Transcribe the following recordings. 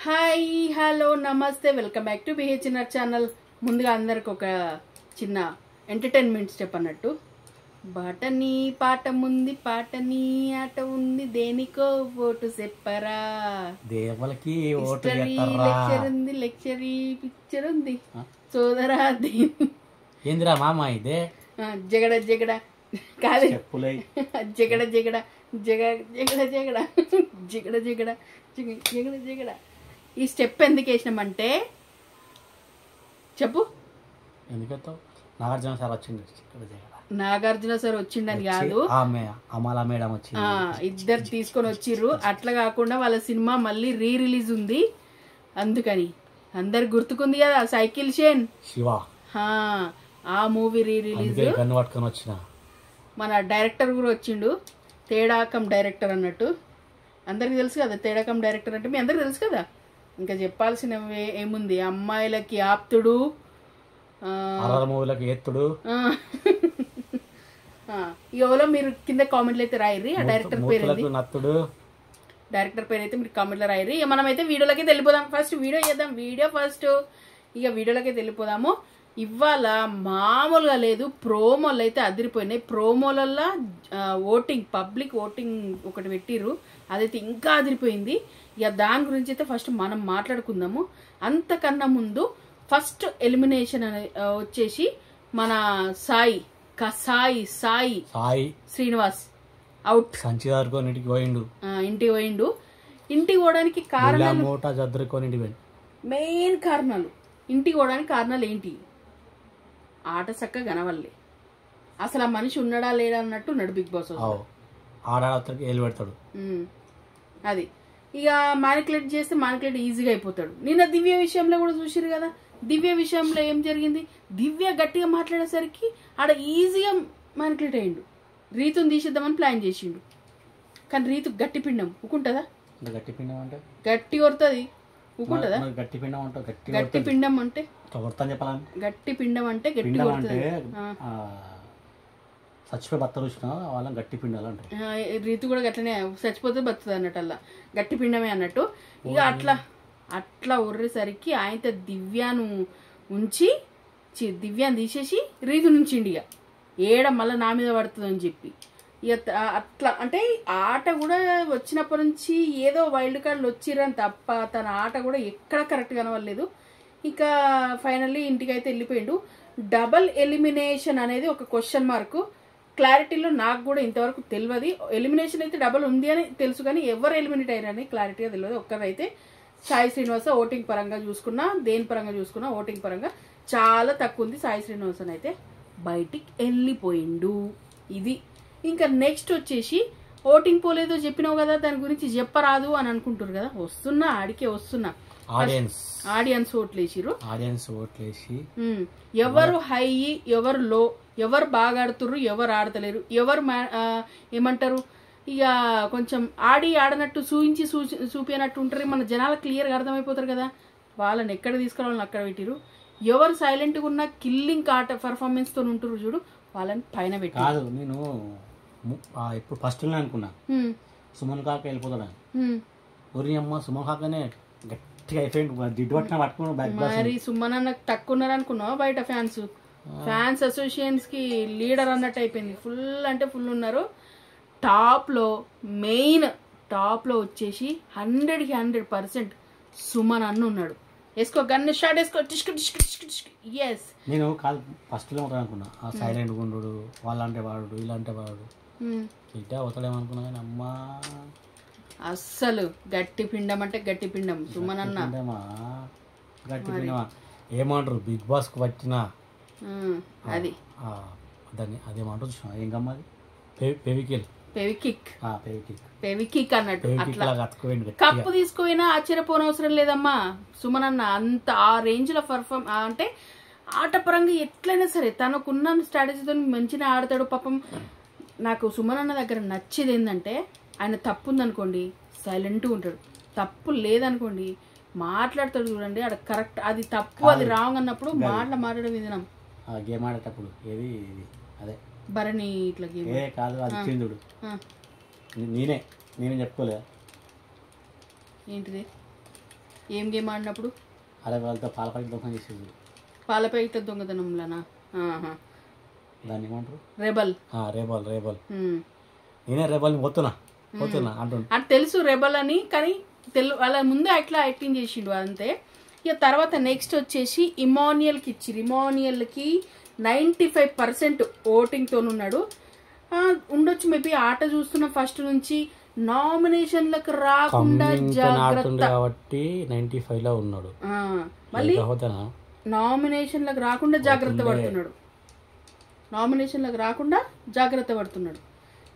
Hi hello నమస్తే welcome back to BHNR channel. ముందుగా అందరికి ఒక చిన్న ఎంటర్టైన్మెంట్ స్టెప్ అన్నట్టు. బాటని పాట ముంది పాటని ఆట ఉంది దేనికో ఓటు చెప్పరా. దేవులకి లెక్చర్ ఉంది లెక్చరీ పిక్చర్ ఉంది సోదరా ఏందిరా మామ ఇదే జగడ జగడ కాదు జగడ జగడ జగ జగడ జగడ జగడ జగడ జగడ జగడ. ఈ స్టెప్ ఎందుకు వేసినామంటే చెప్పు. ఎందుకు నాగార్జున సార్ వచ్చింది, నాగార్జున సార్ వచ్చిండని కాదు, ఇద్దరు తీసుకొని వచ్చిర్రు. అట్లా కాకుండా వాళ్ళ సినిమా మళ్ళీ రిలీజ్ ఉంది, అందుకని అందరు గుర్తుకుంది కదా సైకిల్ షేన్ శివ. ఆ మూవీ రిలీజ్ పట్టుకొని వచ్చిన మన డైరెక్టర్ కూడా వచ్చిండు. తేడాకం డైరెక్టర్ అన్నట్టు అందరికి తెలుసు కదా. తేడాకం డైరెక్టర్ అంటే మీ అందరికి తెలుసు కదా, ఇంకా చెప్పాల్సిన ఏముంది. అమ్మాయిలకి ఆప్తుడు, మూవీలకి ఎత్తుడు. ఎవరో మీరు కింద కామెంట్లు అయితే రాయిర్రి. ఆ డైరెక్టర్ పేరు నత్తుడు, డైరెక్టర్ పేరు అయితే మీరు కామెంట్లో రాయిర్రి. మనమైతే వీడియోలకి వెళ్ళిపోదాం. ఫస్ట్ వీడియో చేద్దాం. ఇక వీడియోలకి వెళ్ళిపోదాము. ఇవాళ మామూలుగా లేదు, ప్రోమోలు అయితే అదిరిపోయినాయి. ప్రోమోలల్లో ఓటింగ్, పబ్లిక్ ఓటింగ్ ఒకటి పెట్టిర్రు, అదైతే ఇంకా అదిరిపోయింది. ఇక దాని గురించి అయితే ఫస్ట్ మనం మాట్లాడుకుందాము. అంతకన్నా ముందు ఫస్ట్ ఎలిమినేషన్ వచ్చేసి మన సాయి శ్రీనివాస్ అవుట్. ఇంటికి పోయిండు. ఇంటికి పోవడానికి కారణాలు, మెయిన్ కారణాలు, ఇంటికి పోవడానికి కారణాలు ఏంటి? ఆట చక్క గనవల్లే. అసలు ఆ మనిషి ఉన్నాడా లేడా అన్నట్టు ఉన్నాడు బిగ్ బాస్. పెడతాడు అది ఇక మానికులేట్ చేస్తే మానికులేట్ ఈజీగా అయిపోతాడు. నిన్న దివ్య విషయంలో కూడా చూసిరు కదా. దివ్య విషయంలో ఏం జరిగింది? దివ్య గట్టిగా మాట్లాడేసరికి ఆడ ఈజీగా మానికులేట్ అయ్యిండు. రీతుని తీసేద్దామని ప్లాన్ చేసిండు, కానీ రీతు గట్టి పిండం ఊకుంటుందా? గట్టి కొడుతుంది ఊకుంటుందా? గట్టి పిండం అంటే గట్టి పిండం అంటే గట్టి కొడుతుంది. చచ్చిపోయి బత్తలు వచ్చిన వాళ్ళని గట్టి పిండాలు అంటే రీతు కూడా గట్లనే చచ్చిపోతే బతుంది అన్నట్టు, అలా గట్టి పిండమే అన్నట్టు. ఇక అట్లా ఉర్రేసరికి ఆయన దివ్యాను ఉంచి దివ్యాన్ని తీసేసి రీతు నుంచిండి. ఇక ఏడ మళ్ళీ నా మీద పడుతుంది అని చెప్పి ఇక అట్లా అంటే ఆట కూడా వచ్చినప్పటి నుంచి ఏదో వైల్డ్ కార్డులు వచ్చిరని తప్ప తన ఆట కూడా ఎక్కడ కరెక్ట్ కనవలేదు. ఇక ఫైనల్లీ ఇంటికైతే వెళ్ళిపోయిండు. డబల్ ఎలిమినేషన్ అనేది ఒక క్వశ్చన్ మార్క్. క్లారిటీలో నాకు కూడా ఇంతవరకు తెలియదు. ఎలిమినేషన్ అయితే డబల్ ఉంది అని తెలుసు, కానీ ఎవరు ఎలిమినేట్ అయ్యారని క్లారిటీగా తెలియదు. ఒక్కరైతే సాయి శ్రీనివాస ఓటింగ్ పరంగా చూసుకున్నా, దేని పరంగా చూసుకున్నా ఓటింగ్ పరంగా చాలా తక్కువ ఉంది. సాయి శ్రీనివాసన్ అయితే బయటికి వెళ్ళిపోయిండు. ఇది ఇంకా నెక్స్ట్ వచ్చేసి ఓటింగ్ పోలేదో చెప్పినావు కదా, దాని గురించి చెప్పరాదు అని అనుకుంటారు కదా. ఆడికే వస్తున్నా. ఆడియన్స్ ఓట్లేసిరు. ఎవరు హై ఎవరు లో, ఎవరు బాగా ఆడుతుర్రు ఎవరు ఆడతలేరు, ఎవరు ఏమంటారు ఇక కొంచెం ఆడనట్టు చూపినట్టు ఉంటారు. మన జనాలు క్లియర్గా అర్థమైపోతారు కదా. వాళ్ళని ఎక్కడ తీసుకురావాలని అక్కడ పెట్టిరు. ఎవరు సైలెంట్గా ఉన్న కిల్లింగ్ ఆట పర్ఫార్మెన్స్ తో ఉంటారు చూడు, వాళ్ళని పైన పెట్టారు. నేను ఇప్పుడు ఫస్ట్ అనుకున్నా సుమన్ కాక వెళ్ళిపోతాడు. అమ్మ సుమన్ కాకనే మరి సుమన్ అన్న తక్కువ ఉన్నారు అనుకున్నావా? బయట ఫ్యాన్స్ అసోసియేషన్స్ కి లీడర్ అన్నట్టు అయిపోయింది. ఫుల్ అంటే ఫుల్ ఉన్నారు. మెయిన్ టాప్ లో వచ్చేసి 100% సుమన్ అన్న ఉన్నాడు. వేసుకో గన్ను షాట్ వేసుకో. ఎస్ నేను కాదు ఫస్ట్ లో అనుకున్నా సైలెంట్ గుండు, వాళ్ళంటే వాడు వీళ్ళంటే వాడు ఇట్లా అవుతాడేమనుకున్నా, కానీ అమ్మా అస్సలు గట్టి పిండం అంటే గట్టి పిండం సుమన్ అన్న. గట్టి పిండమా ఏమంటారు బిగ్ బాస్ కు వచ్చిన అది దాన్ని అదేమంటారు ఏం గమ్మది పెవికిక్ అన్నట్టు. కప్పు తీసుకుపోయినా ఆశ్చర్యపోనవసరం లేదమ్మా. సుమన్ అన్న అంత ఆ రేంజ్ లో పర్ఫార్మ్ అంటే ఆట పరంగా ఎట్లయినా సరే తనకున్న స్ట్రాటజీతో మంచిగా ఆడతాడు. పాపం నాకు సుమన్ అన్న దగ్గర నచ్చేది ఏంటంటే ఆయన తప్పు ఉందనుకోండి సైలెంట్గా ఉంటాడు, తప్పు లేదనుకోండి మాట్లాడతాడు. చూడండి అక్కడ కరెక్ట్, అది తప్పు అది రాంగ్ అన్నప్పుడు మాట్లాడడం విధానం. గేమ్ ఆడేటప్పుడు ఏది అదే భరణి ఇట్లా గేమ్ కాదు, అది చూడు నేనే చెప్పుకోలే ఏంటిది ఏం గేమ్ ఆడినప్పుడు? అరే వాళ్ళతో పాల ప్యాకెట్ దొంగతనం చేసేది. పాల ప్యాకెట్ దొంగతనంలోనా? దాన్ని ఏమంటారు? రెబల్. రెబల్ నేనే రెబల్ని పోతున్నా అంటుండు. అది తెలుసు రెబల్ అని, కానీ వాళ్ళ ముందే అట్లా యాక్టింగ్ చేసిండు అంతే. ఇక తర్వాత నెక్స్ట్ వచ్చేసి ఇమాన్యుయల్కి ఇచ్చిరు. ఇమాన్యుయల్కి 95% ఓటింగ్తో ఉన్నాడు. ఉండొచ్చు మేబీ ఆట చూస్తున్న ఫస్ట్ నుంచి. నామినేషన్లకు రాకుండా జాగ్రత్త కాబట్టి 95 లో ఉన్నాడు. మళ్ళీ నామినేషన్లకు రాకుండా జాగ్రత్త పడుతున్నాడు.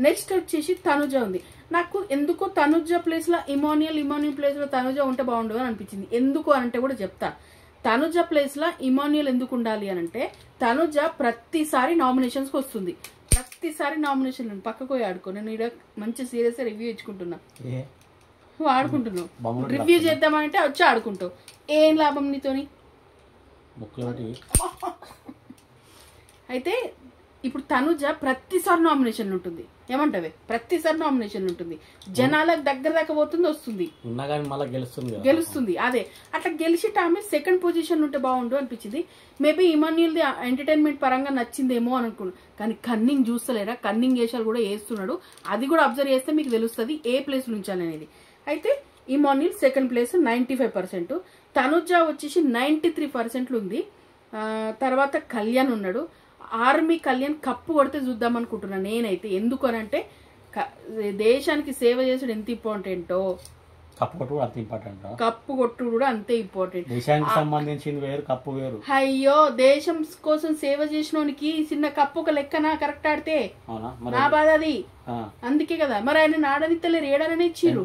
నెక్స్ట్ వచ్చేసి తనుజ ఉంది. నాకు ఎందుకో తనుజ ప్లేస్ లో ఇమాన్యుయల్ ప్లేస్ లో తనుజ ఉంటే బాగుండు అని అనిపించింది. ఎందుకు అనంటే కూడా చెప్తా. తనుజ ప్లేస్ లో ఇమాన్యుయల్ ఎందుకు ఉండాలి అనంటే, తనుజ ప్రతిసారి నామినేషన్స్ కి వస్తుంది. ప్రతిసారి నామినేషన్ పక్కకు పోయి ఆడుకో. నేను ఇక్కడ మంచి సీరియస్ రివ్యూ ఇచ్చుకుంటున్నా. నువ్వు ఆడుకుంటున్నావు, రివ్యూ చేద్దామంటే వచ్చి ఆడుకుంటావు. ఏం లాభం నీతోని? అయితే ఇప్పుడు తనుజ ప్రతిసారి నామినేషన్ ఉంటుంది. ఏమంటావే? ప్రతిసారి నామినేషన్ ఉంటుంది. జనాలకు దగ్గర దాకా పోతుంది, వస్తుంది, గెలుస్తుంది. అదే అట్లా గెలిచి ఆమె సెకండ్ పొజిషన్ ఉంటే బాగుండు అనిపించింది. మేబీ ఇమాన్యుయల్ ది ఎంటర్టైన్మెంట్ పరంగా నచ్చిందేమో అనుకున్నాను. కానీ కన్నింగ్ చూస్తలేరా? కన్నింగ్ వేషాలు కూడా వేస్తున్నాడు. అది కూడా అబ్జర్వ్ చేస్తే మీకు తెలుస్తుంది ఏ ప్లేస్ నుంచాలనేది. అయితే ఇమాన్యుయల్ సెకండ్ ప్లేస్ 95%, తనుజ వచ్చేసి 93% ఉంది. తర్వాత కళ్యాణ్ ఉన్నాడు. ఆర్మీ కళ్యాణ్ కప్పు కొడితే చూద్దాం అనుకుంటున్నాను నేనైతే. ఎందుకు అనంటే దేశానికి సేవ చేసుడు ఎంత ఇంపార్టెంటో, కప్పు కొట్టుడు కూడా అంతే ఇంపార్టెంట్. దేశానికి సంబంధించింది వేరు, కప్పు వేరు. అయ్యో, దేశం కోసం సేవ చేసినోనికి చిన్న కప్పు ఒక లెక్కనా? కరెక్ట్ ఆడితే నా బాధ అది. అందుకే కదా మరి ఆయన ఆడనిత్తలేరు, ఏడాలని ఇచ్చిర్రు.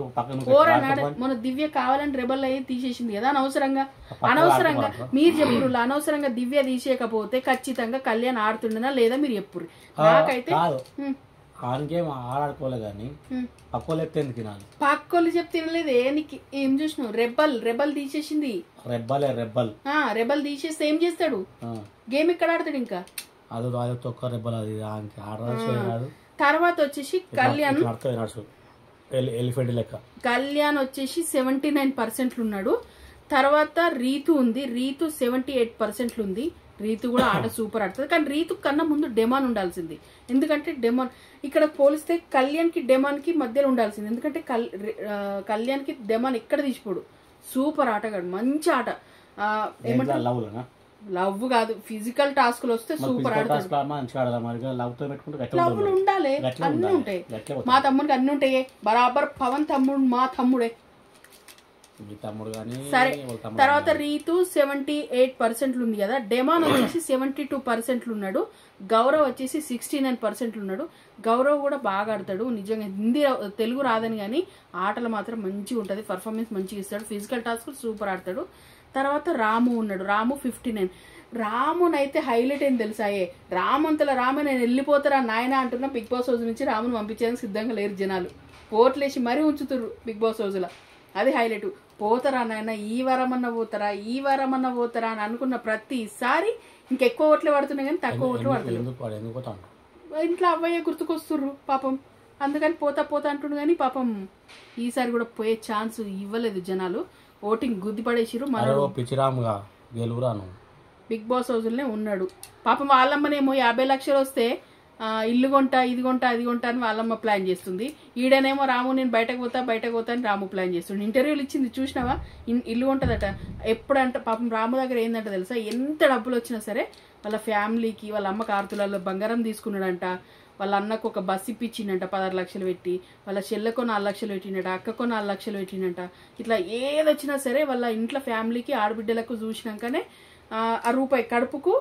మన దివ్య కావాలని రెబల్ అయ్యి తీసేసింది కదా అనవసరంగా. మీరు చెప్పురు అనవసరంగా దివ్య తీసేయకపోతే ఖచ్చితంగా కళ్యాణ్ ఆడుతుండనా లేదా మీరు చెప్పురు. నాకైతే ఆడుకోలే కానీ పక్కోళ్ళు చెప్తే తినలేదే. నీకు ఏం చూసినావు? రెబల్ తీసేసింది. రెబల్ తీసేస్తే ఏం చేస్తాడు? గేమ్ ఎక్కడ ఆడతాడు ఇంకా? తర్వాత వచ్చేసి కళ్యాణ్ కళ్యాణ్ వచ్చేసి 79% ఉన్నాడు. తర్వాత రీతు ఉంది. రీతు 78% ఉంది. రీతు కూడా ఆట సూపర్ ఆడుతుంది. కానీ రీతు కన్నా ముందు డెమాన్ ఉండాల్సింది. ఎందుకంటే డెమాన్ ఇక్కడ పోలిస్తే కళ్యాణ్ కి డెమాన్ కి మధ్యలో ఉండాల్సింది. ఎందుకంటే కళ్యాణ్ కి డెమాన్ ఎక్కడ తీసిపోడు. సూపర్ ఆటగాడు, మంచి ఆట. ఏమంటారు? లవ్ కాదు, ఫిజికల్ టాస్క్ లు వస్తే సూపర్ ఆడతాడు. లవ్ ఉండాలి, అన్ని ఉంటాయి. మా తమ్ముడికి అన్ని ఉంటాయి బరాబర్. పవన్ తమ్ముడు మా తమ్ముడే. సరే, తర్వాత రీతు 78% ఉంది కదా. డెమాన్ వచ్చేసి 72% ఉన్నాడు. గౌరవ్ వచ్చేసి 69% ఉన్నాడు. గౌరవ్ కూడా బాగా ఆడతాడు నిజంగా. హిందీ తెలుగు రాదని కానీ ఆటలు మాత్రం మంచిగా ఉంటుంది, పర్ఫార్మెన్స్ మంచిగా ఇస్తాడు, ఫిజికల్ టాస్క్ సూపర్ ఆడతాడు. తర్వాత రాము ఉన్నాడు. రాము 59. రామునైతే హైలైట్ ఏం తెలుసాయే? రామంతల రామే నేను వెళ్ళిపోతారా నాయన అంటున్నా. బిగ్ బాస్ హౌస్ నుంచి రామును పంపించేందుకు సిద్ధంగా లేరు జనాలు. పోట్లేసి మరీ ఉంచుతుర్రు బిగ్ బాస్ హౌస్ లో. అది హైలైట్. పోతారా నాయన, ఈ వారమన్నా పోతారా అని అనుకున్న ప్రతిసారి ఇంకెక్కువ ఓట్లు పడుతున్నాయి కానీ తక్కువ ఓట్లు పడుతున్నాయి. ఇంట్లో అవ్వయ్య గుర్తుకొస్తుర్రు పాపం. అందుకని పోతా అంటుండు కానీ పాపం ఈసారి కూడా పోయే ఛాన్స్ ఇవ్వలేదు జనాలు. ఓటింగ్ గుద్దిపడేసిరు. బిగ్ బాస్ హౌస్లోనే ఉన్నాడు పాపం. వాళ్ళమ్మనేమో 50 లక్షలు వస్తే ఇల్లు కొంటా, ఇది కొంటా, అది కొంటా అని వాళ్ళమ్మ ప్లాన్ చేస్తుంది. ఈడనేమో రాము నేను బయటకు పోతా అని రాము ప్లాన్ చేస్తుంది. ఇంటర్వ్యూలు ఇచ్చింది చూసినావా? ఇల్లు కొంటదట ఎప్పుడంట. పాపం రాము దగ్గర ఏందంట తెలుసా? ఎంత డబ్బులు వచ్చినా సరే వాళ్ళ ఫ్యామిలీకి, వాళ్ళ అమ్మకి 6 తులాల బంగారం తీసుకున్నాడంట. వాళ్ళ అన్నకు ఒక బస్ ఇప్పించిండంట 16 లక్షలు పెట్టి. వాళ్ళ చెల్లెకో 4 లక్షలు పెట్టిండట, అక్కకో 4 లక్షలు పెట్టిండంట. ఇట్లా ఏదొచ్చినా సరే వాళ్ళ ఇంట్లో ఫ్యామిలీకి, ఆడబిడ్డలకు చూసినాకనే ఆ రూపాయి కడుపుకు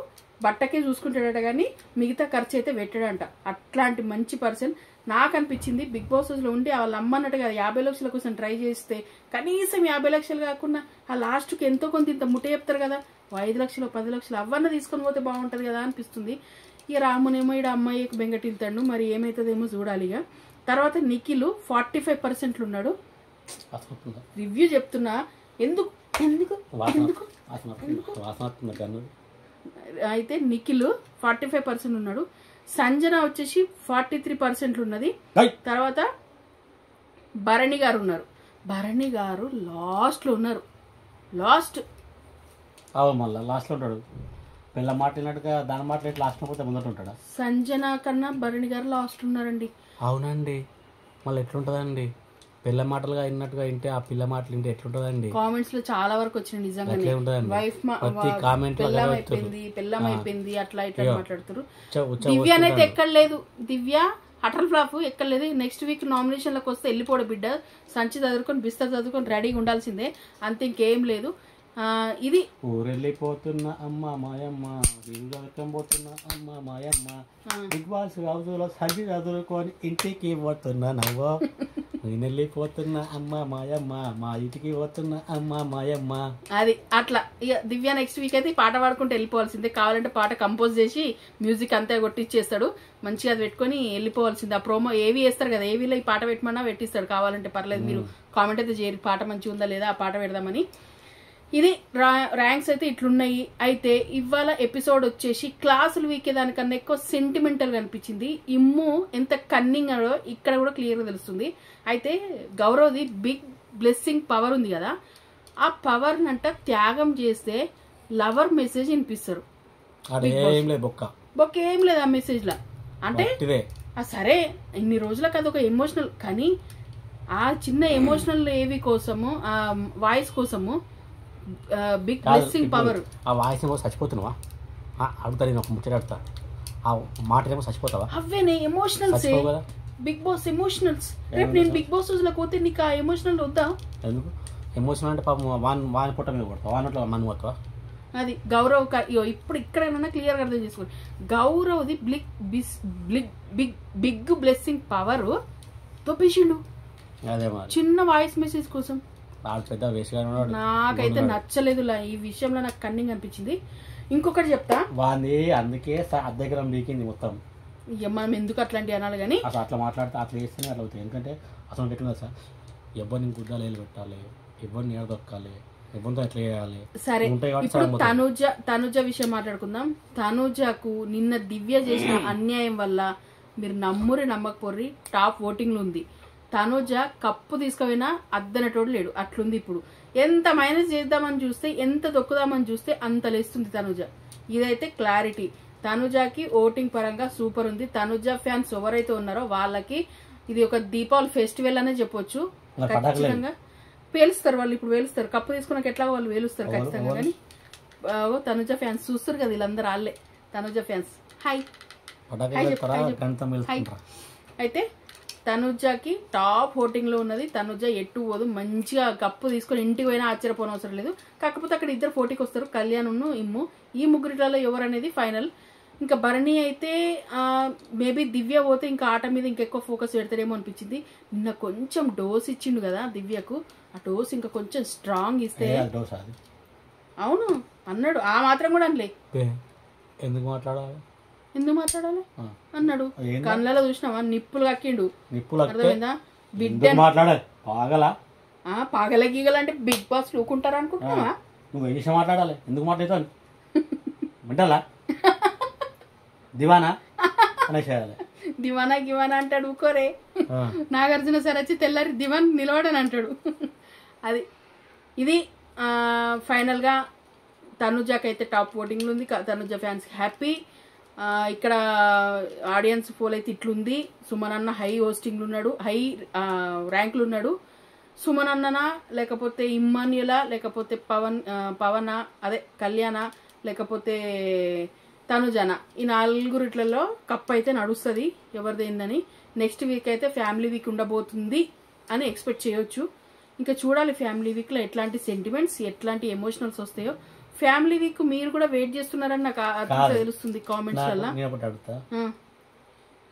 బట్టకే చూసుకుంటాడట కానీ మిగతా ఖర్చు అయితే పెట్టాడంట. అట్లాంటి మంచి పర్సన్ నాకు అనిపించింది. బిగ్ బాస్ లో ఉండి వాళ్ళ అమ్మ అన్నట్టుగా 50 లక్షల కోసం ట్రై చేస్తే కనీసం 50 లక్షలు కాకుండా ఆ లాస్ట్కి ఎంతో కొంత ఇంత ముట్ట చెప్తారు కదా, 5 లక్షలు 10 లక్షలు అవన్నీ తీసుకొని పోతే బాగుంటది కదా అనిపిస్తుంది. ఇక రామునేమో ఇక్కడ అమ్మాయికి బెంగటిల్తాడు, మరి ఏమైతుందేమో చూడాలి. ఇక తర్వాత నిఖిల్ 45% ఉన్నాడు. రివ్యూ చెప్తున్నా. ఎందుకు అయితే నిఖిల్ 45% ఉన్నాడు. సంజన వచ్చేసి 43% ఉన్నది. తర్వాత భరణి గారు ఉన్నారు. భరణి గారు లాస్ట్ లో ఉన్నారు. లాస్ట్ అవు మళ్ళీ లాస్ట్లో ఉంటాడు. పిల్ల మాట్లాడినట్టుగా దాని మాట్లాడి లాస్ట్లో పోతే ముందట ఉంటాడా? సంజన కన్నా భరణి గారు లాస్ట్ ఉన్నారండి. అవునండి. మళ్ళీ ఎట్లుంటుందండి పిల్ల మాటలుగా విన్నట్టుగా వింటే ఆ పిల్ల మాటలు వింటే ఎట్లుంటుందండి? కామెంట్స్ లో చాలా వరకు వచ్చినాయి నిజంగా. వైఫ్ పెళ్ళం అయిపోయింది అట్లా ఇట్లా మాట్లాడుతారు. దివ్య అయితే ఎక్కడ లేదు, దివ్య అటల్ ఫ్లాప్ ఎక్కడ లేదు. నెక్స్ట్ వీక్ నామినేషన్లకు వస్తే వెళ్ళిపోవడం బిడ్డ, సంచి చదువుకొని బిస్తర్ చదువుకొని రెడీగా ఉండాల్సిందే, అంతే ఇంకేం లేదు. ఇది ఊరెళ్ళిపోతున్న అమ్మ మాయమ్మ, పోతున్న అమ్మ మాయమ్మ, బిగ్ బాస్ హౌస్ లో సంచి చదువుకొని ఇంటికి పోతున్నా నవ్వో, నేను వెళ్ళిపోతున్న అమ్మ మాయమ్మ, మా ఇంటికి పోతున్న అమ్మ మాయమ్మ. అది అట్లా ఇక దివ్య నెక్స్ట్ వీక్ అయితే పాట పాడుకుంటూ వెళ్ళిపోవాల్సిందే. కావాలంటే పాట కంపోజ్ చేసి మ్యూజిక్ అంతా కొట్టిచ్చేస్తాడు, మంచిగా అది పెట్టుకొని వెళ్ళిపోవాల్సిందే. ఆ ప్రోమో ఏవి వేస్తారు కదా, ఏవీలో ఈ పాట పెట్టమన్నా పెట్టిస్తాడు, కావాలంటే పర్లేదు మీరు కామెంట్ అయితే చేయరు పాట మంచిగా ఉందా లేదా, ఆ పాట పెడదామని. ఇది ర్యాంక్స్ అయితే ఇట్లున్నాయి. అయితే ఇవాళ ఎపిసోడ్ వచ్చేసి క్లాసులు వీకే దానికన్నా ఎక్కువ సెంటిమెంటల్ గా అనిపించింది. ఇమ్ము ఎంత కన్నింగ్ అదో ఇక్కడ కూడా క్లియర్ గా తెలుస్తుంది. అయితే గౌరవ్ది బిగ్ బ్లెస్సింగ్ పవర్ ఉంది కదా, ఆ పవర్ నంట త్యాగం చేస్తే లవర్ మెసేజ్ వినిపిస్తారు. బొక్క ఏం లేదు ఆ మెసేజ్ లా. అంటే సరే ఇన్ని రోజులకు అది ఒక ఎమోషనల్, కానీ ఆ చిన్న ఎమోషనల్ ఏవి కోసము, ఆ వాయిస్ కోసము బిగ్ బ్లెస్సింగ్ పవర్. ఆ వాయిస్ ఏమో చచ్చిపోతున్నావా అడుగుతా, నేను ఒక ముచ్చట అడుగుతా, ఆ మాట ఏమో చచ్చిపోతావా? అవేనే ఎమోషనల్స్, బిగ్ బాస్ ఎమోషనల్స్. రేపు నేను బిగ్ బాస్ రోజులో పోతే నీకు ఆ ఎమోషనల్ వద్దా? ఎందుకు ఎమోషనల్ అంటే పాపం వాని పుట్ట మీద కొడతావు, వానట్లో మన పోతావా? అది గౌరవ్ ఇప్పుడు ఇక్కడైనా క్లియర్ గా అర్థం చేసుకోండి. గౌరవ్ది బిగ్ బ్లెస్సింగ్ పవర్ తొప్పేసిండు చిన్న వాయిస్ మెసేజ్ కోసం. నాకైతే నచ్చలేదు ఈ విషయంలో, నాకు కన్నింగ్ అనిపించింది. ఇంకొకటి చెప్తా, వాంది అందుకే అద్దెకరం బీకింది మొత్తం. మనం ఎందుకు అట్లాంటి అనాలి కానీ అట్లా మాట్లాడితే అట్లా చేస్తేనే అట్లా అవుతాయి. ఎందుకంటే అసలు పెట్టిన సార్ ఎవరిని గుద్దాలు వేలు పెట్టాలి, ఎవరిని ఏడదొక్కాలి, ఎవరితో ఎట్లా చేయాలి. సరే ఇప్పుడు తనుజ విషయం మాట్లాడుకుందాం. తనుజకు నిన్న దివ్య చేసిన అన్యాయం వల్ల మీరు నమ్మురి నమ్మకపోర్రి టాప్ ఓటింగ్ లో ఉంది. తనుజ కప్పు తీసుకుపోయినా అద్దనటోడు లేడు, అట్లుంది. ఇప్పుడు ఎంత మైనస్ చేద్దామని చూస్తే, ఎంత దొక్కుదామని చూస్తే అంత లేస్తుంది తనుజ. ఇదైతే క్లారిటీ. తనుజకి ఓటింగ్ పరంగా సూపర్ ఉంది. తనుజ ఫ్యాన్స్ ఎవరైతే ఉన్నారో వాళ్ళకి ఇది ఒక దీపావళి ఫెస్టివల్ అనే చెప్పొచ్చు. ఖచ్చితంగా పేలుస్తారు వాళ్ళు, ఇప్పుడు వేలుస్తారు, కప్పు తీసుకున్నాక ఎట్లా వాళ్ళు వేలుస్తారు ఖచ్చితంగా. కానీ తనుజ ఫ్యాన్స్ చూస్తారు కదా, వీళ్ళందరూ వాళ్ళే తనుజ ఫ్యాన్స్. హాయ్. అయితే తనుజకి టాప్ ఓటింగ్ లో ఉన్నది. తనుజ ఎట్టు పోదు, మంచిగా కప్పు తీసుకొని ఇంటికి పోయినా ఆశ్చర్యపోవడం అవసరం లేదు. కాకపోతే అక్కడ ఇద్దరు పోటీకి వస్తారు, కళ్యాణ్ను ఇమ్ము. ఈ ముగ్గురిలో ఎవరు అనేది ఫైనల్. ఇంకా భరణి అయితే మేబీ దివ్య పోతే ఇంకా ఆట మీద ఇంకెక్కువ ఫోకస్ పెడతారేమో అనిపించింది. నిన్న కొంచెం డోస్ ఇచ్చిండు కదా దివ్యకు, ఆ డోస్ ఇంకా కొంచెం స్ట్రాంగ్ ఇస్తే. అవును అన్నాడు, ఆ మాత్రం కూడా అనలే. ఎందుకు మాట్లాడాలి అన్నాడు. కళ్ళలో చూసినావా నిప్పులు కక్కిండు. అర్థమైందా? బిడ్డ పాగల గీగలంటే బిగ్ బాస్ లూకుంటారు అనుకుంటున్నావా? నువ్వు ఏ విషయం మాట్లాడాలి, ఎందుకు మాట్లాడతావు వింటాలా? దివానా దివానా గివానా అంటాడు. ఊకోరే, నాగార్జున సార్ వచ్చి తెల్లారి దివాన్ నిలవడని అంటాడు. అది ఇది ఫైనల్ గా తనుజకి అయితే టాప్ ఓటింగ్ ఉంది. Tanuja fans happy. ఇక్కడ ఆడియన్స్ పోల్ అయితే ఇట్లుంది. సుమన్ అన్న హై హోస్టింగ్లు ఉన్నాడు, హై ర్యాంకులు ఉన్నాడు. సుమన్ అన్ననా, లేకపోతే ఇమ్మాన్యులా, లేకపోతే పవన అదే కళ్యాణ, లేకపోతే తనుజన, ఈ నలుగురిట్లలో కప్ అయితే నడుస్తుంది ఎవరిదేందని. నెక్స్ట్ వీక్ అయితే ఫ్యామిలీ వీక్ ఉండబోతుంది అని ఎక్స్పెక్ట్ చేయొచ్చు. ఇంకా చూడాలి ఫ్యామిలీ వీక్ లో ఎట్లాంటి సెంటిమెంట్స్, ఎట్లాంటి ఎమోషనల్స్ వస్తాయో. ఫ్యామిలీ వీక్ మీరు కూడా వెయిట్ చేస్తున్నారని నాకు తెలుస్తుంది కామెంట్స్ వల్ల.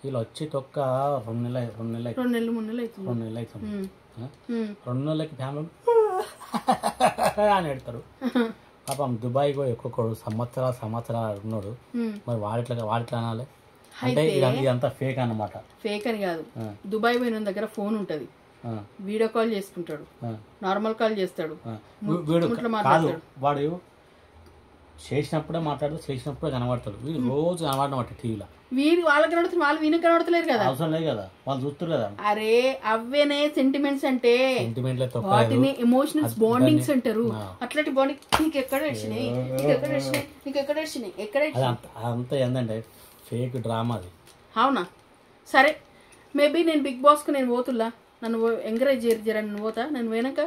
వీళ్ళు వచ్చి తొక్క 2 నెలలు 3 నెలలు అవుతుంది. 2 నెలలకి ఫ్యామిలీ అని పెడతారు. పాపం దుబాయ్ కూడా ఒక్కొక్కడు సంవత్సరాలు ఉన్నాడు. మరి వాడిట్లా అనాలి అంటే ఇదంతా ఫేక్ అన్నమాట. ఫేక్ అని కాదు, దుబాయ్ పోయిన దగ్గర ఫోన్ ఉంటది, వీడియో కాల్ చేసుకుంటాడు, నార్మల్ కాల్ చేస్తాడు, వాడు చేసినప్పుడే మాట్లాడతాడు, చేసినప్పుడే కనబడతాడు. వీడు రోజు కనబడమాట టీవీలో. వాళ్ళకి కనబడుతుంది, వాళ్ళు వీళ్ళకి కనబడతలేరు కదా. అవసరం లేదు కదా, వాళ్ళు చూస్తారు కదా. అరే అవ్వేనే సెంటిమెంట్స్ అంటే, సెంటిమెంట్లే తప్ప వాటిని ఎమోషనల్స్ బాండింగ్స్ అంటారు. అట్లాంటి బాండింగ్ నీకెక్కడ వచ్చినాయి, ఎక్కడ అంతా ఏంటంటే ఫేక్ డ్రామా అది. అవునా? సరే, మేబీ నేను బిగ్ బాస్కు నేను పోతుల్లా, నన్ను ఎంకరేజ్ చేయరు నన్ను పోతా. నేను పోయినాక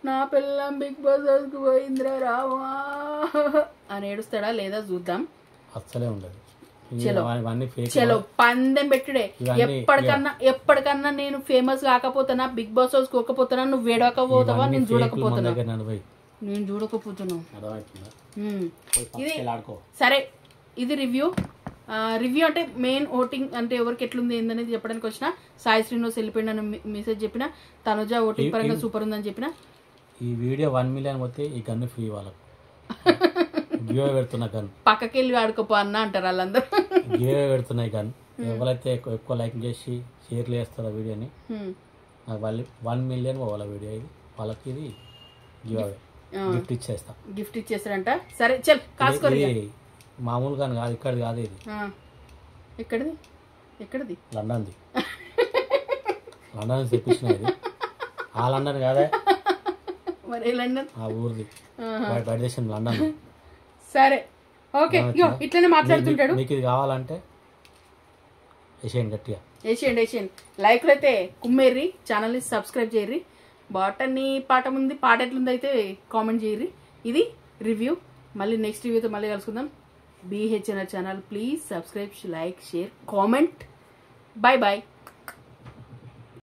నా పిల్లం బిగ్ బాస్ హౌస్కి పోయిందిరా రావా అని ఏడుస్తాడా లేదా చూద్దాం. అస్సలే ఉండదు. చలో పందెం పెట్టుడే. ఎప్పటికన్నా నేను ఫేమస్ కాకపోతున్నా, బిగ్ బాస్ హౌస్ కోకపోతున్నా, నువ్వు వేడకపోతావా, నేను చూడకపోతున్నా. ఇది సరే, ఇది రివ్యూ అంటే మెయిన్ ఓటింగ్ అంటే ఎవరికి ఎట్లుంది ఏందనేది చెప్పడానికి వచ్చిన. సాయి శ్రీనివాస్ వెళ్ళిపోయిన మెసేజ్ చెప్పిన, తనుజ ఓటింగ్ పరంగా సూపర్ ఉందని చెప్పిన. ఈ వీడియో 1 మిలియన్ పోతే ఈ గన్ను ఫ్రీ వాళ్ళకు పెడుతున్నా గన్ పక్కకి వెళ్ళి ఆడుకోపో అన్న అంటారు వాళ్ళందరూ. గివ్ పెడుతున్నాయి గన్. ఎవరైతే ఎక్కువ లైక్ చేసి షేర్లు చేస్తారో వీడియోని, నాకు వాళ్ళు 1 మిలియన్ పోవాల వీడియో. ఇది వాళ్ళకి ఇది గిఫ్ట్ ఇచ్చేస్తా. గిఫ్ట్ ఇచ్చేస్తారంట. సరే చల్ కాసుకోరి. మామూలు కానీ కాదు, ఇక్కడిది కాదు. ఇది ఎక్కడిది? లండన్ది. లండన్ తెప్పించిన. ఇది ఆ లండన్ కాదే, మరి లండన్ ఆ ఊరిది, బయట దేశం లండన్. సరే ఓకే, ఇట్లనే మాట్లాడుతుంటాడు. మీకు ఇది కావాలంటే వేసేయండి, గట్టిగా వేసేయండి. లైక్లు అయితే కుమ్మేర్రి, ఛానల్ని సబ్స్క్రైబ్ చేయర్రి. బాటని పాట ముందు పాట ఎట్లుంది అయితే కామెంట్ చేయర్రి. ఇది రివ్యూ. మళ్ళీ నెక్స్ట్ రివ్యూతో మళ్ళీ కలుసుకుందాం. BHNR channel please subscribe, like, share, comment. Bye bye.